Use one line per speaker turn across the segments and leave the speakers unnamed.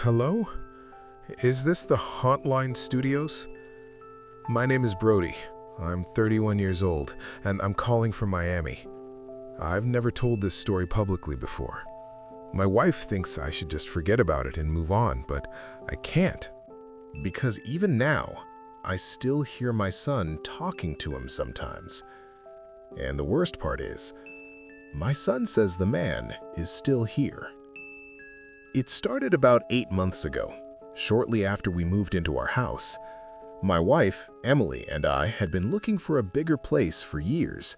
Hello? Is this the Hauntline Studios? My name is Brody. I'm 31 years old, and I'm calling from Miami. I've never told this story publicly before. My wife thinks I should just forget about it and move on, but I can't. Because even now, I still hear my son talking to him sometimes. And the worst part is, my son says the man is still here. It started about 8 months ago, shortly after we moved into our house. My wife, Emily, and I had been looking for a bigger place for years.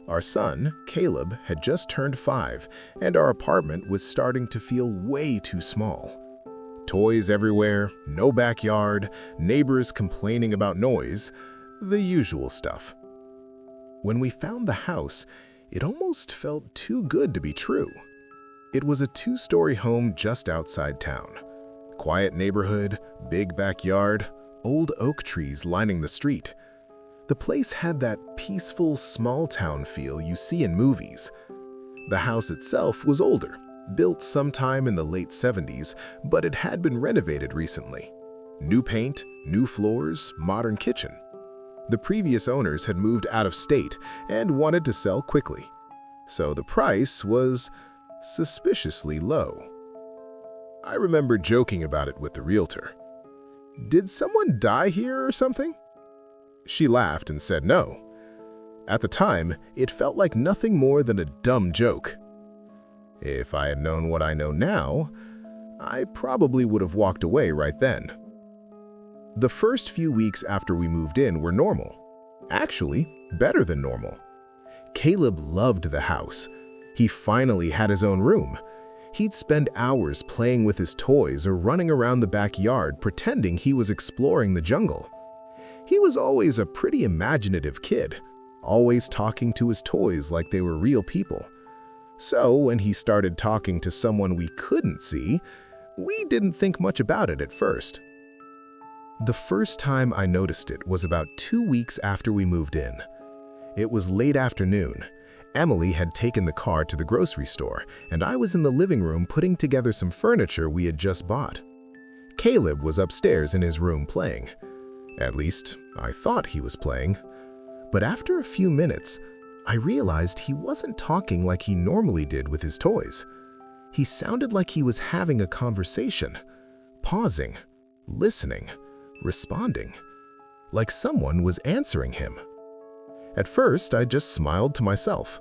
Our son, Caleb, had just turned 5, and our apartment was starting to feel way too small. Toys everywhere, no backyard, neighbors complaining about noise, the usual stuff. When we found the house, it almost felt too good to be true. It was a 2-story home just outside town. Quiet neighborhood, big backyard, old oak trees lining the street. The place had that peaceful, small-town feel you see in movies. The house itself was older, built sometime in the late 70s, but it had been renovated recently. New paint, new floors, modern kitchen. The previous owners had moved out of state and wanted to sell quickly, so the price was suspiciously low. I remember joking about it with the realtor. "Did someone die here or something?" She laughed and said no. At the time, it felt like nothing more than a dumb joke. If I had known what I know now, I probably would have walked away right then. The first few weeks after we moved in were normal. Actually, better than normal. Caleb loved the house. He finally had his own room. He'd spend hours playing with his toys or running around the backyard pretending he was exploring the jungle. He was always a pretty imaginative kid, always talking to his toys like they were real people. So when he started talking to someone we couldn't see, we didn't think much about it at first. The first time I noticed it was about 2 weeks after we moved in. It was late afternoon. Emily had taken the car to the grocery store, and I was in the living room putting together some furniture we had just bought. Caleb was upstairs in his room playing. At least, I thought he was playing. But after a few minutes, I realized he wasn't talking like he normally did with his toys. He sounded like he was having a conversation, pausing, listening, responding, like someone was answering him. At first, I just smiled to myself.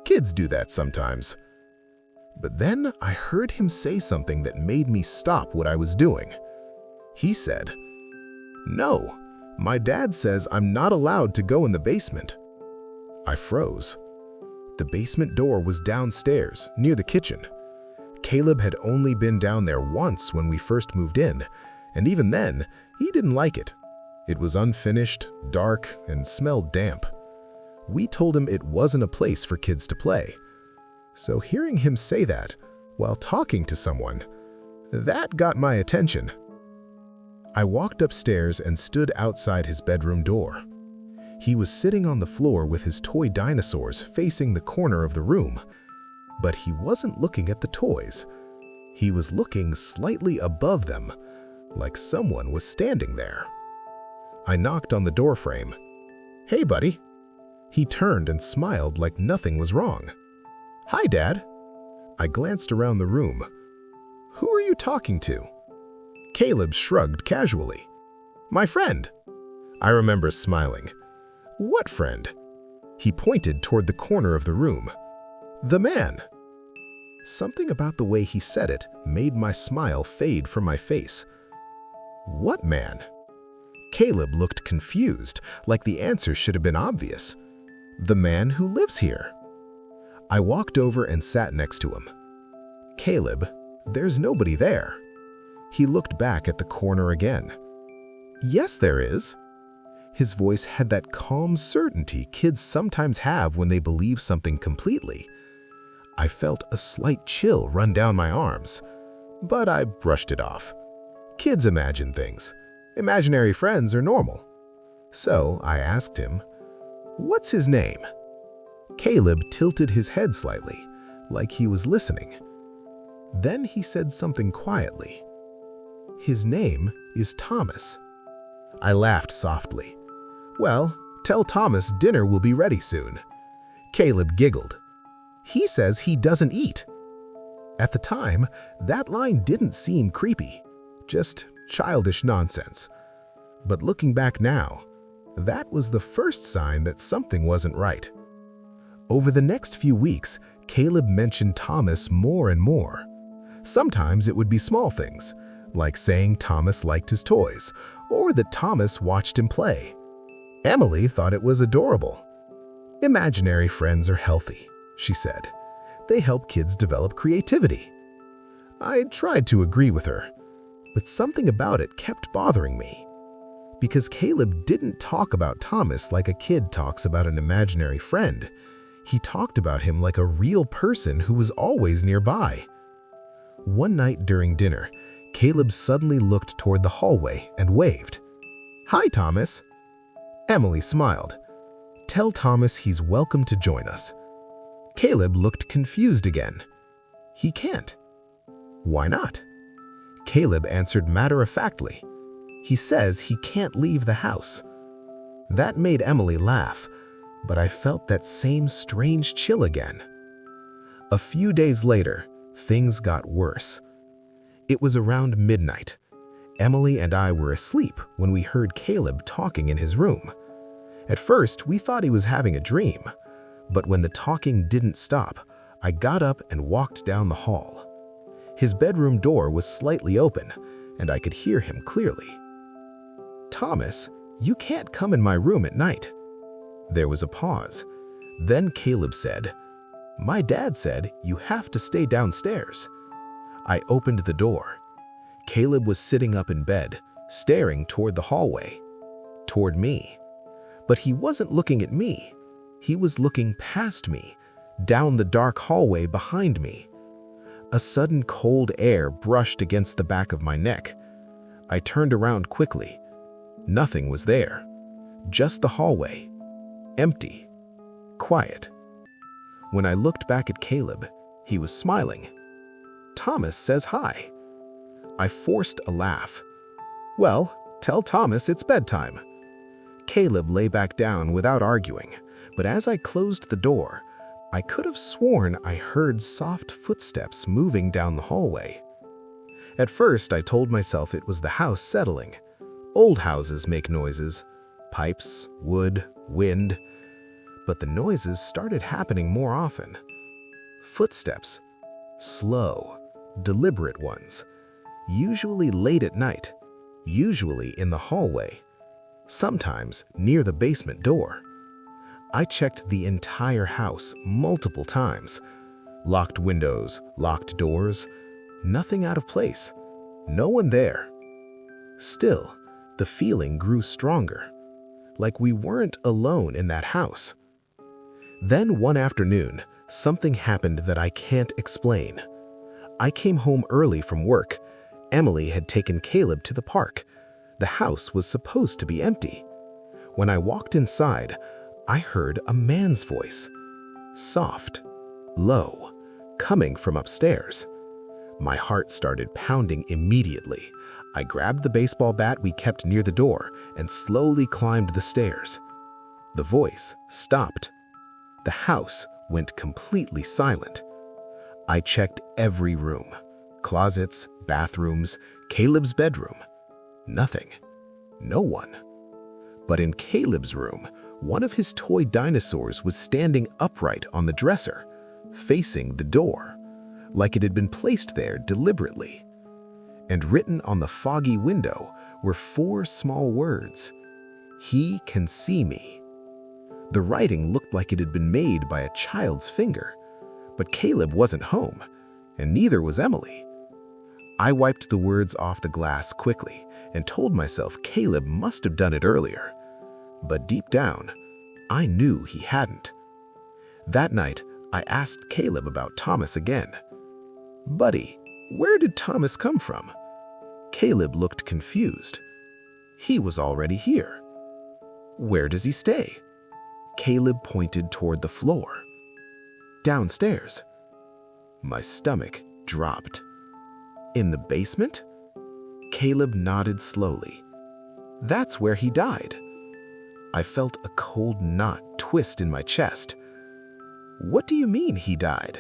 Kids do that sometimes. But then I heard him say something that made me stop what I was doing. He said, "No, my dad says I'm not allowed to go in the basement." I froze. The basement door was downstairs, near the kitchen. Caleb had only been down there once when we first moved in, and even then, he didn't like it. It was unfinished, dark, and smelled damp. We told him it wasn't a place for kids to play. So hearing him say that while talking to someone, that got my attention. I walked upstairs and stood outside his bedroom door. He was sitting on the floor with his toy dinosaurs facing the corner of the room. But he wasn't looking at the toys. He was looking slightly above them, like someone was standing there. I knocked on the doorframe. "Hey, buddy." He turned and smiled like nothing was wrong. "Hi, Dad." I glanced around the room. "Who are you talking to?" Caleb shrugged casually. "My friend." I remember smiling. "What friend?" He pointed toward the corner of the room. "The man." Something about the way he said it made my smile fade from my face. "What man?" Caleb looked confused, like the answer should have been obvious. "The man who lives here." I walked over and sat next to him. "Caleb, there's nobody there." He looked back at the corner again. "Yes, there is." His voice had that calm certainty kids sometimes have when they believe something completely. I felt a slight chill run down my arms, but I brushed it off. Kids imagine things. Imaginary friends are normal. So I asked him, "What's his name?" Caleb tilted his head slightly, like he was listening. Then he said something quietly. His name is Thomas. I laughed softly. Well, tell Thomas dinner will be ready soon. Caleb giggled. He says he doesn't eat. At the time, that line didn't seem creepy, just childish nonsense. But looking back now, that was the first sign that something wasn't right. Over the next few weeks, Caleb mentioned Thomas more and more. Sometimes it would be small things, like saying Thomas liked his toys, or that Thomas watched him play. Emily thought it was adorable. Imaginary friends are healthy, she said. They help kids develop creativity. I tried to agree with her, but something about it kept bothering me. Because Caleb didn't talk about Thomas like a kid talks about an imaginary friend. He talked about him like a real person who was always nearby. One night during dinner, Caleb suddenly looked toward the hallway and waved. "Hi, Thomas." Emily smiled. "Tell Thomas he's welcome to join us." Caleb looked confused again. "He can't." "Why not?" Caleb answered matter-of-factly. "He says he can't leave the house." That made Emily laugh, but I felt that same strange chill again. A few days later, things got worse. It was around midnight. Emily and I were asleep when we heard Caleb talking in his room. At first, we thought he was having a dream, but when the talking didn't stop, I got up and walked down the hall. His bedroom door was slightly open, and I could hear him clearly. "Thomas, you can't come in my room at night." There was a pause. Then Caleb said, "My dad said you have to stay downstairs." I opened the door. Caleb was sitting up in bed, staring toward the hallway, toward me. But he wasn't looking at me. He was looking past me, down the dark hallway behind me. A sudden cold air brushed against the back of my neck. I turned around quickly. Nothing was there. Just the hallway. Empty. Quiet. When I looked back at Caleb, he was smiling. "Thomas says hi." I forced a laugh. "Well, tell Thomas it's bedtime." Caleb lay back down without arguing, but as I closed the door, I could have sworn I heard soft footsteps moving down the hallway. At first, I told myself it was the house settling. Old houses make noises. Pipes, wood, wind. But the noises started happening more often. Footsteps. Slow, deliberate ones. Usually late at night. Usually in the hallway. Sometimes near the basement door. I checked the entire house multiple times. Locked windows, locked doors. Nothing out of place. No one there. Still, the feeling grew stronger. Like we weren't alone in that house. Then one afternoon, something happened that I can't explain. I came home early from work. Emily had taken Caleb to the park. The house was supposed to be empty. When I walked inside, I heard a man's voice. Soft, low, coming from upstairs. My heart started pounding immediately. I grabbed the baseball bat we kept near the door and slowly climbed the stairs. The voice stopped. The house went completely silent. I checked every room. Closets, bathrooms, Caleb's bedroom. Nothing. No one. But in Caleb's room, one of his toy dinosaurs was standing upright on the dresser, facing the door, like it had been placed there deliberately. And written on the foggy window were 4 small words. "He can see me." The writing looked like it had been made by a child's finger, but Caleb wasn't home, and neither was Emily. I wiped the words off the glass quickly and told myself Caleb must have done it earlier. But deep down, I knew he hadn't. That night, I asked Caleb about Thomas again. "Buddy, where did Thomas come from?" Caleb looked confused. "He was already here." "Where does he stay?" Caleb pointed toward the floor. "Downstairs." My stomach dropped. "In the basement?"
Caleb nodded slowly. That's where he died. I felt a cold knot twist in my chest. What do you mean he died?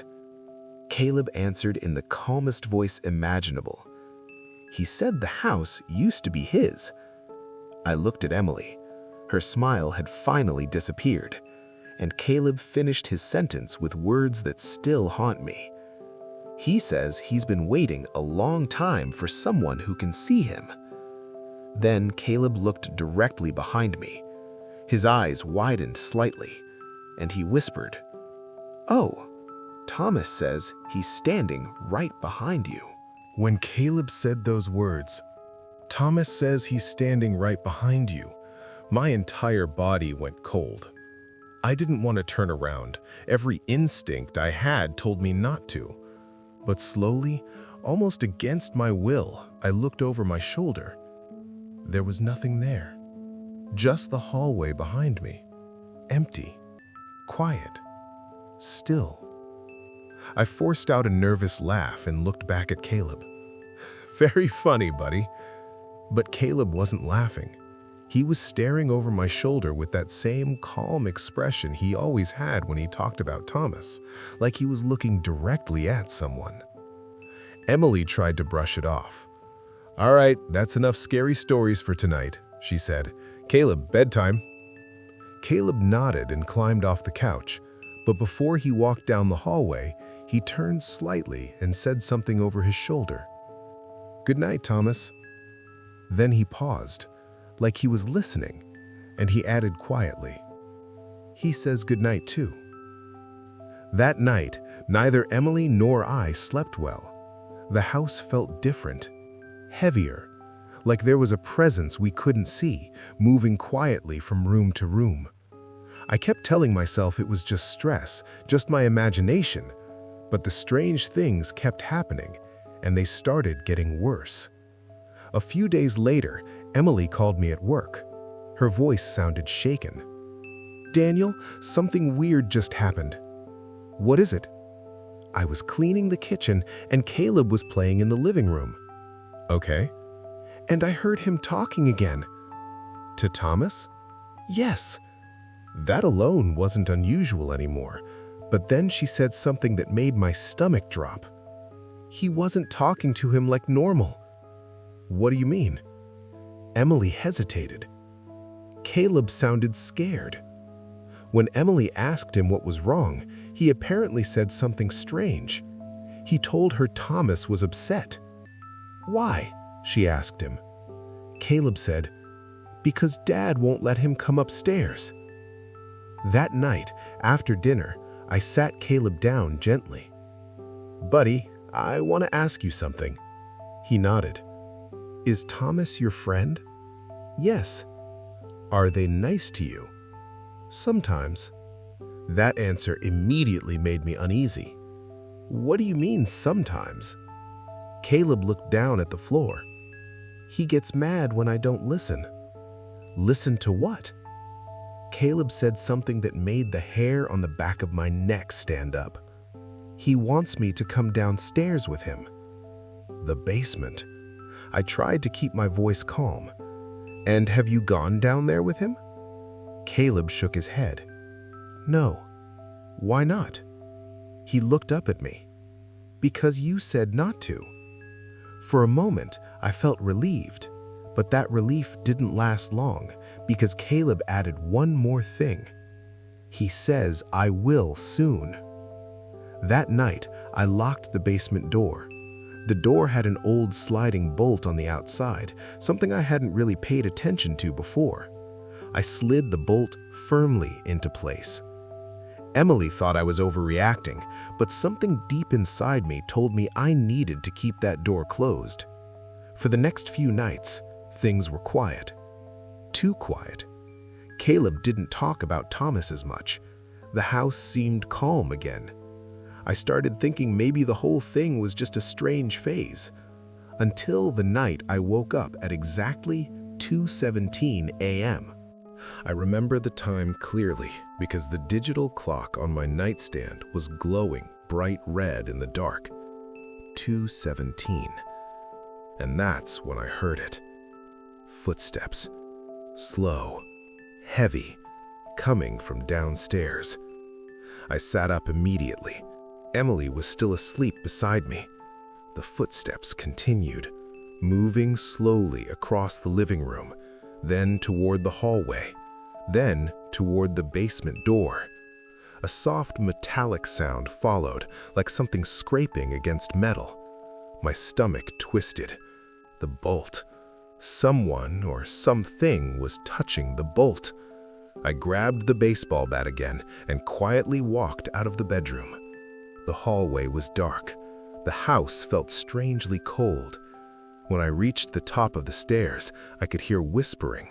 Caleb answered in the calmest voice imaginable. He said the house used to be his. I looked at Emily. Her smile had finally disappeared, and Caleb finished his sentence with words that still haunt me. He says he's been waiting a long time for someone who can see him. Then Caleb looked directly behind me. His eyes widened slightly, and he whispered, "Oh, Thomas says he's standing right behind you."
When Caleb said those words, "Thomas says he's standing right behind you," my entire body went cold. I didn't want to turn around. Every instinct I had told me not to. But slowly, almost against my will, I looked over my shoulder. There was nothing there. Just the hallway behind me. Empty. Quiet. Still. I forced out a nervous laugh and looked back at Caleb. Very funny, buddy. But Caleb wasn't laughing. He was staring over my shoulder with that same calm expression he always had when he talked about Thomas, like he was looking directly at someone. Emily tried to brush it off. "All right, that's enough scary stories for tonight," she said. "Caleb, bedtime." Caleb nodded and climbed off the couch, but before he walked down the hallway, he turned slightly and said something over his shoulder. "Good night, Thomas." Then he paused, like he was listening, and he added quietly, "He says good night too." That night, neither Emily nor I slept well. The house felt different, heavier, like there was a presence we couldn't see, moving quietly from room to room. I kept telling myself it was just stress, just my imagination, but the strange things kept happening, and they started getting worse. A few days later, Emily called me at work. Her voice sounded shaken. "Daniel, something weird just happened." "What is it?" "I was cleaning the kitchen and Caleb was playing in the living room." "Okay." "And I heard him talking again." "To Thomas?" "Yes." That alone wasn't unusual anymore, but then she said something that made my stomach drop. "He wasn't talking to him like normal." "What do you mean?" Emily hesitated. Caleb sounded scared. When Emily asked him what was wrong, he apparently said something strange. He told her Thomas was upset. "Why?" she asked him. Caleb said, "Because Dad won't let him come upstairs." That night, after dinner, I sat Caleb down gently. "Buddy, I want to ask you something." He nodded. "Is Thomas your friend?" "Yes." "Are they nice to you?" "Sometimes." That answer immediately made me uneasy. "What do you mean, sometimes?" Caleb looked down at the floor. "He gets mad when I don't listen." "Listen to what?" Caleb said something that made the hair on the back of my neck stand up. "He wants me to come downstairs with him." The basement. I tried to keep my voice calm. "And have you gone down there with him?" Caleb shook his head. "No." "Why not?" He looked up at me. "Because you said not to." For a moment, I felt relieved, but that relief didn't last long because Caleb added one more thing. He says I will soon. That night, I locked the basement door. The door had an old sliding bolt on the outside, something I hadn't really paid attention to before. I slid the bolt firmly into place. Emily thought I was overreacting, but something deep inside me told me I needed to keep that door closed. For the next few nights, things were quiet. Too quiet. Caleb didn't talk about Thomas as much. The house seemed calm again. I started thinking maybe the whole thing was just a strange phase, until the night I woke up at exactly 2:17 a.m. I remember the time clearly because the digital clock on my nightstand was glowing bright red in the dark. 2:17. And that's when I heard it. Footsteps. Slow, heavy, coming from downstairs. I sat up immediately. Emily was still asleep beside me. The footsteps continued, moving slowly across the living room, then toward the hallway, then toward the basement door. A soft metallic sound followed, like something scraping against metal. My stomach twisted. The bolt. Someone or something was touching the bolt. I grabbed the baseball bat again and quietly walked out of the bedroom. The hallway was dark. The house felt strangely cold. When I reached the top of the stairs, I could hear whispering.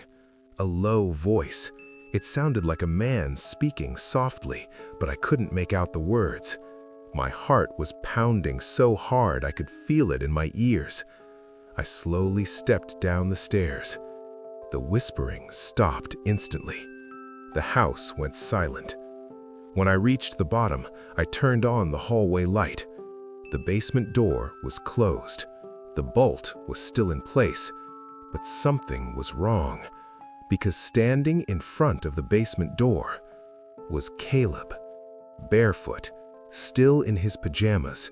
A low voice. It sounded like a man speaking softly, but I couldn't make out the words. My heart was pounding so hard I could feel it in my ears. I slowly stepped down the stairs. The whispering stopped instantly. The house went silent. When I reached the bottom, I turned on the hallway light. The basement door was closed. The bolt was still in place, but something was wrong, because standing in front of the basement door was Caleb, barefoot, still in his pajamas.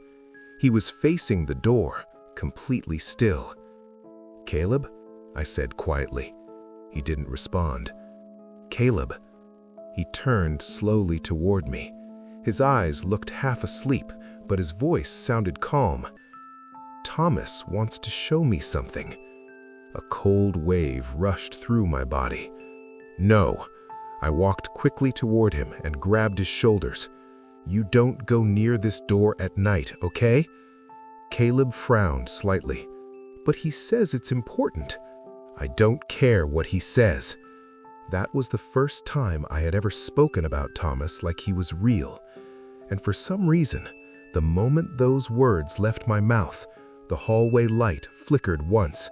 He was facing the door, completely still. "Caleb?" I said quietly. He didn't respond. "Caleb?" He turned slowly toward me. His eyes looked half asleep, but his voice sounded calm. "Thomas wants to show me something." A cold wave rushed through my body. "No." I walked quickly toward him and grabbed his shoulders. "You don't go near this door at night, okay?" Caleb frowned slightly. "But he says it's important." "I don't care what he says." That was the first time I had ever spoken about Thomas like he was real. And for some reason, the moment those words left my mouth, the hallway light flickered once,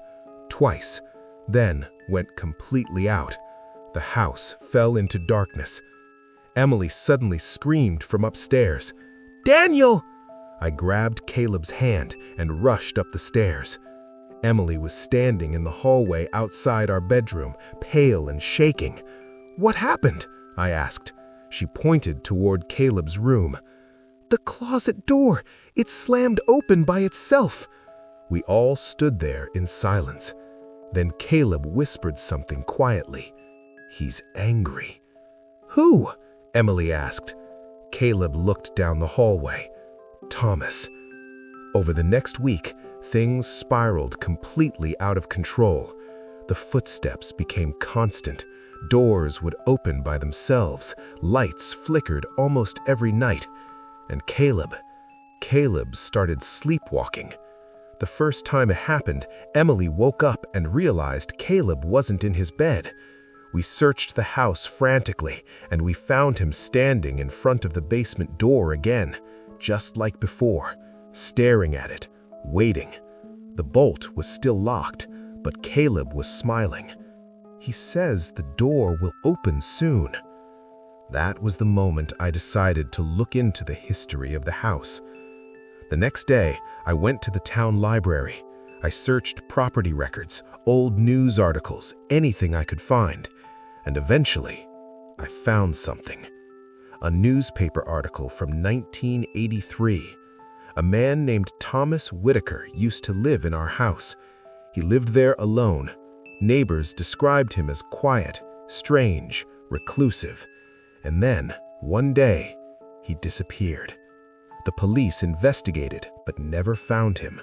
twice, then went completely out. The house fell into darkness. Emily suddenly screamed from upstairs. "Daniel!" I grabbed Caleb's hand and rushed up the stairs. Emily was standing in the hallway outside our bedroom, pale and shaking. "What happened?" I asked. She pointed toward Caleb's room. "The closet door! It slammed open by itself!" We all stood there in silence. Then Caleb whispered something quietly. "He's angry." "Who?" Emily asked. Caleb looked down the hallway. "Thomas." Over the next week, things spiraled completely out of control. The footsteps became constant. Doors would open by themselves. Lights flickered almost every night. And Caleb started sleepwalking. The first time it happened, Emily woke up and realized Caleb wasn't in his bed. We searched the house frantically, and we found him standing in front of the basement door again, just like before, staring at it, waiting. The bolt was still locked, but Caleb was smiling. "He says the door will open soon." That was the moment I decided to look into the history of the house. The next day, I went to the town library. I searched property records, old news articles, anything I could find. And eventually, I found something. A newspaper article from 1983. A man named Thomas Whitaker used to live in our house. He lived there alone. Neighbors described him as quiet, strange, reclusive. And then, one day, he disappeared. The police investigated, but never found him.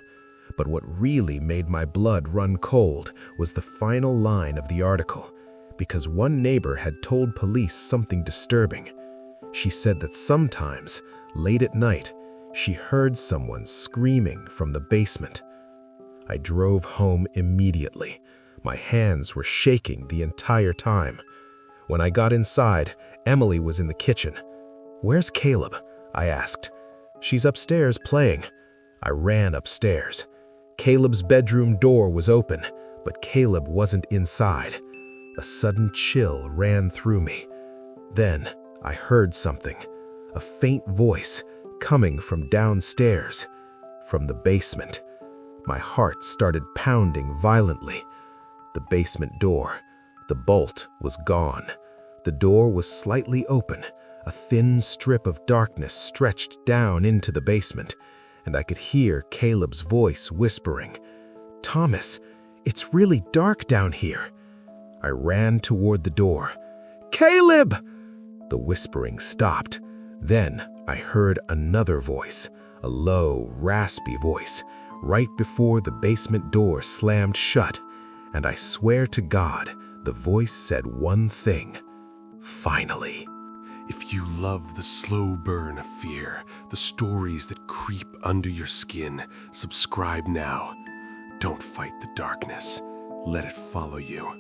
But what really made my blood run cold was the final line of the article, because one neighbor had told police something disturbing. She said that sometimes, late at night, she heard someone screaming from the basement. I drove home immediately. My hands were shaking the entire time. When I got inside, Emily was in the kitchen. "Where's Caleb?" I asked. "She's upstairs playing." I ran upstairs. Caleb's bedroom door was open, but Caleb wasn't inside. A sudden chill ran through me. Then I heard something, a faint voice coming from downstairs, from the basement.
My heart started pounding violently. The basement door. The bolt was gone. The door was slightly open. A thin strip of darkness stretched down into the basement, and I could hear Caleb's voice whispering, "Thomas, it's really dark down here." I ran toward the door. "Caleb!" The whispering stopped. Then I heard another voice, a low, raspy voice, right before the basement door slammed shut, and I swear to God, the voice said one thing. Finally.
If you love the slow burn of fear, the stories that creep under your skin, subscribe now. Don't fight the darkness. Let it follow you.